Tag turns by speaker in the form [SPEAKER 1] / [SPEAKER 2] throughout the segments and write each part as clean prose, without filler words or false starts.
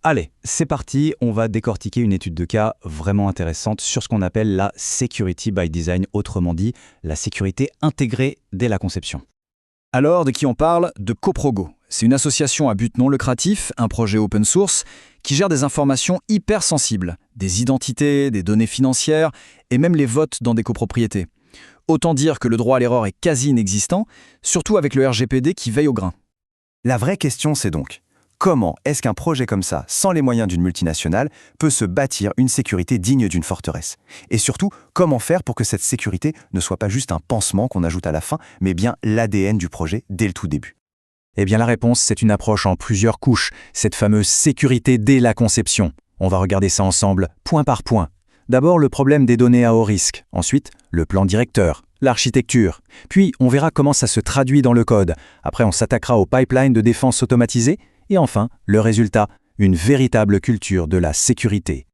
[SPEAKER 1] Allez, c'est parti, on va décortiquer une étude de cas vraiment intéressante sur ce qu'on appelle la Security by Design, autrement dit, la sécurité intégrée dès la conception.
[SPEAKER 2] Alors, de qui on parle? De Coprogo. C'est une association à but non lucratif, un projet open source, qui gère des informations hyper sensibles, des identités, des données financières et même les votes dans des copropriétés. Autant dire que le droit à l'erreur est quasi inexistant, surtout avec le RGPD qui veille au grain.
[SPEAKER 3] La vraie question, c'est donc, comment est-ce qu'un projet comme ça, sans les moyens d'une multinationale, peut se bâtir une sécurité digne d'une forteresse? Et surtout, comment faire pour que cette sécurité ne soit pas juste un pansement qu'on ajoute à la fin, mais bien l'ADN du projet dès le tout début?
[SPEAKER 1] Eh bien la réponse, c'est une approche en plusieurs couches, cette fameuse sécurité dès la conception. On va regarder ça ensemble, point par point. D'abord, le problème des données à haut risque. Ensuite, le plan directeur, l'architecture. Puis, on verra comment ça se traduit dans le code. Après, on s'attaquera au pipeline de défense automatisé. Et enfin, le résultat, une véritable culture de la sécurité.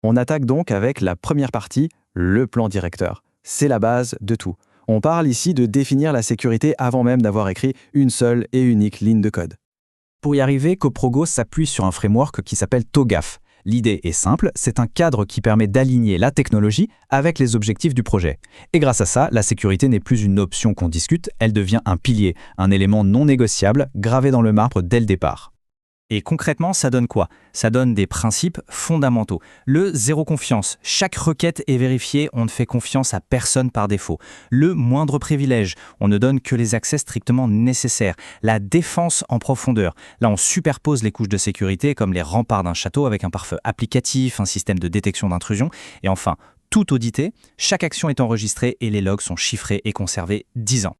[SPEAKER 4] On attaque donc avec la première partie, le plan directeur. C'est la base de tout. On parle ici de définir la sécurité avant même d'avoir écrit une seule et unique ligne de code.
[SPEAKER 1] Pour y arriver, Coprogo s'appuie sur un framework qui s'appelle TOGAF. L'idée est simple, c'est un cadre qui permet d'aligner la technologie avec les objectifs du projet. Et grâce à ça, la sécurité n'est plus une option qu'on discute, elle devient un pilier, un élément non négociable, gravé dans le marbre dès le départ. Et concrètement, ça donne quoi? Ça donne des principes fondamentaux. Le zéro confiance. Chaque requête est vérifiée, on ne fait confiance à personne par défaut. Le moindre privilège. On ne donne que les accès strictement nécessaires. La défense en profondeur. Là, on superpose les couches de sécurité comme les remparts d'un château avec un pare-feu applicatif, un système de détection d'intrusion. Et enfin, tout audité, chaque action est enregistrée et les logs sont chiffrés et conservés 10 ans.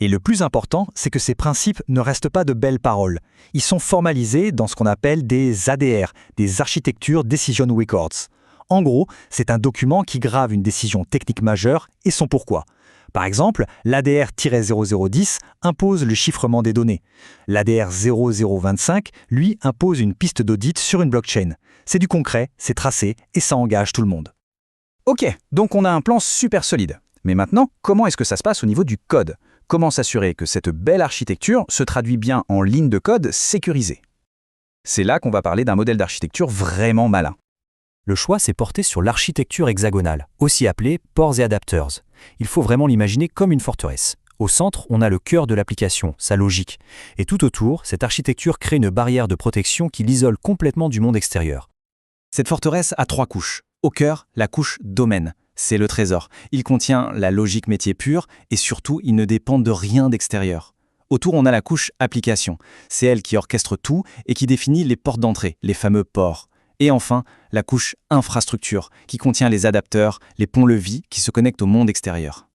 [SPEAKER 5] Et le plus important, c'est que ces principes ne restent pas de belles paroles. Ils sont formalisés dans ce qu'on appelle des ADR, des Architecture Decision Records. En gros, c'est un document qui grave une décision technique majeure et son pourquoi. Par exemple, l'ADR-0010 impose le chiffrement des données. L'ADR-0025, lui, impose une piste d'audit sur une blockchain. C'est du concret, c'est tracé et ça engage tout le monde.
[SPEAKER 2] Ok, donc on a un plan super solide. Mais maintenant, comment est-ce que ça se passe au niveau du code? Comment s'assurer que cette belle architecture se traduit bien en ligne de code sécurisée? C'est là qu'on va parler d'un modèle d'architecture vraiment malin.
[SPEAKER 5] Le choix s'est porté sur l'architecture hexagonale, aussi appelée ports et adapters. Il faut vraiment l'imaginer comme une forteresse. Au centre, on a le cœur de l'application, sa logique. Et tout autour, cette architecture crée une barrière de protection qui l'isole complètement du monde extérieur.
[SPEAKER 2] Cette forteresse a 3 couches. Au cœur, la couche domaine. C'est le trésor. Il contient la logique métier pure et surtout, il ne dépend de rien d'extérieur. Autour, on a la couche application. C'est elle qui orchestre tout et qui définit les portes d'entrée, les fameux ports. Et enfin, la couche infrastructure, qui contient les adapteurs, les ponts-levis qui se connectent au monde extérieur.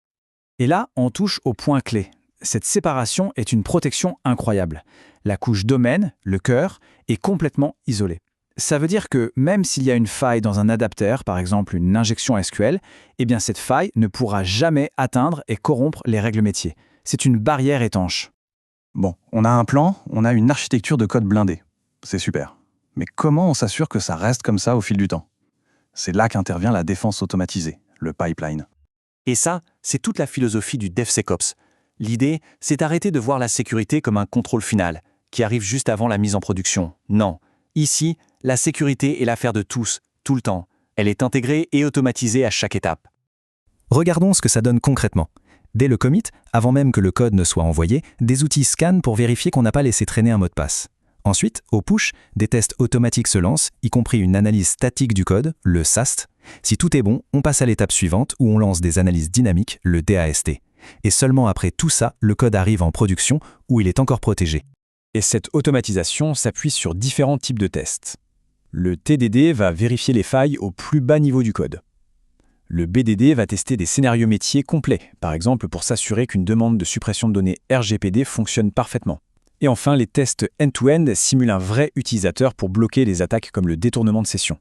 [SPEAKER 2] Et là, on touche au point clé. Cette séparation est une protection incroyable. La couche domaine, le cœur, est complètement isolée. Ça veut dire que même s'il y a une faille dans un adapteur, par exemple une injection SQL, eh bien cette faille ne pourra jamais atteindre et corrompre les règles métiers. C'est une barrière étanche.
[SPEAKER 3] Bon, on a un plan, on a une architecture de code blindé. C'est super. Mais comment on s'assure que ça reste comme ça au fil du temps? C'est là qu'intervient la défense automatisée, le pipeline.
[SPEAKER 6] Et ça, c'est toute la philosophie du DevSecOps. L'idée, c'est d'arrêter de voir la sécurité comme un contrôle final, qui arrive juste avant la mise en production. Non. Ici, la sécurité est l'affaire de tous, tout le temps. Elle est intégrée et automatisée à chaque étape.
[SPEAKER 5] Regardons ce que ça donne concrètement. Dès le commit, avant même que le code ne soit envoyé, des outils scannent pour vérifier qu'on n'a pas laissé traîner un mot de passe. Ensuite, au push, des tests automatiques se lancent, y compris une analyse statique du code, le SAST. Si tout est bon, on passe à l'étape suivante où on lance des analyses dynamiques, le DAST. Et seulement après tout ça, le code arrive en production où il est encore protégé.
[SPEAKER 2] Et cette automatisation s'appuie sur différents types de tests. Le TDD va vérifier les failles au plus bas niveau du code. Le BDD va tester des scénarios métiers complets, par exemple pour s'assurer qu'une demande de suppression de données RGPD fonctionne parfaitement. Et enfin, les tests end-to-end simulent un vrai utilisateur pour bloquer les attaques comme le détournement de session.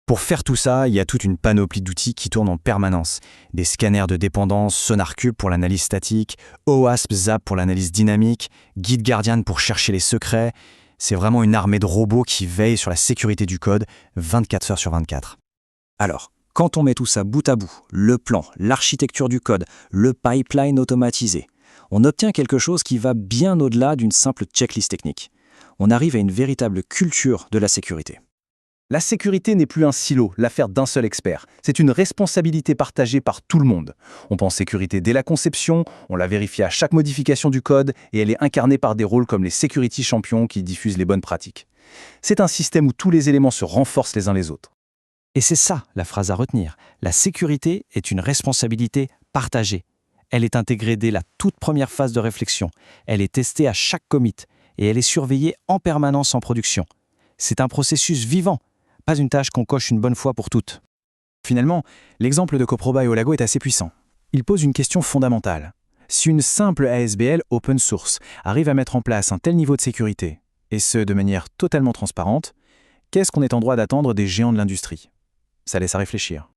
[SPEAKER 1] Pour faire tout ça, il y a toute une panoplie d'outils qui tournent en permanence. Des scanners de dépendance, SonarCube pour l'analyse statique, OWASP Zap pour l'analyse dynamique, Git Guardian pour chercher les secrets. C'est vraiment une armée de robots qui veillent sur la sécurité du code 24 heures sur 24.
[SPEAKER 2] Alors, quand on met tout ça bout à bout, le plan, l'architecture du code, le pipeline automatisé, on obtient quelque chose qui va bien au-delà d'une simple checklist technique. On arrive à une véritable culture de la sécurité.
[SPEAKER 3] La sécurité n'est plus un silo, l'affaire d'un seul expert. C'est une responsabilité partagée par tout le monde. On pense sécurité dès la conception, on la vérifie à chaque modification du code, et elle est incarnée par des rôles comme les security champions qui diffusent les bonnes pratiques. C'est un système où tous les éléments se renforcent les uns les autres.
[SPEAKER 2] Et c'est ça la phrase à retenir. La sécurité est une responsabilité partagée. Elle est intégrée dès la toute première phase de réflexion. Elle est testée à chaque commit et elle est surveillée en permanence en production. C'est un processus vivant, pas une tâche qu'on coche une bonne fois pour toutes.
[SPEAKER 1] Finalement, l'exemple de Coproba et Olago est assez puissant. Il pose une question fondamentale. Si une simple ASBL open source arrive à mettre en place un tel niveau de sécurité, et ce de manière totalement transparente, qu'est-ce qu'on est en droit d'attendre des géants de l'industrie ? Ça laisse à réfléchir.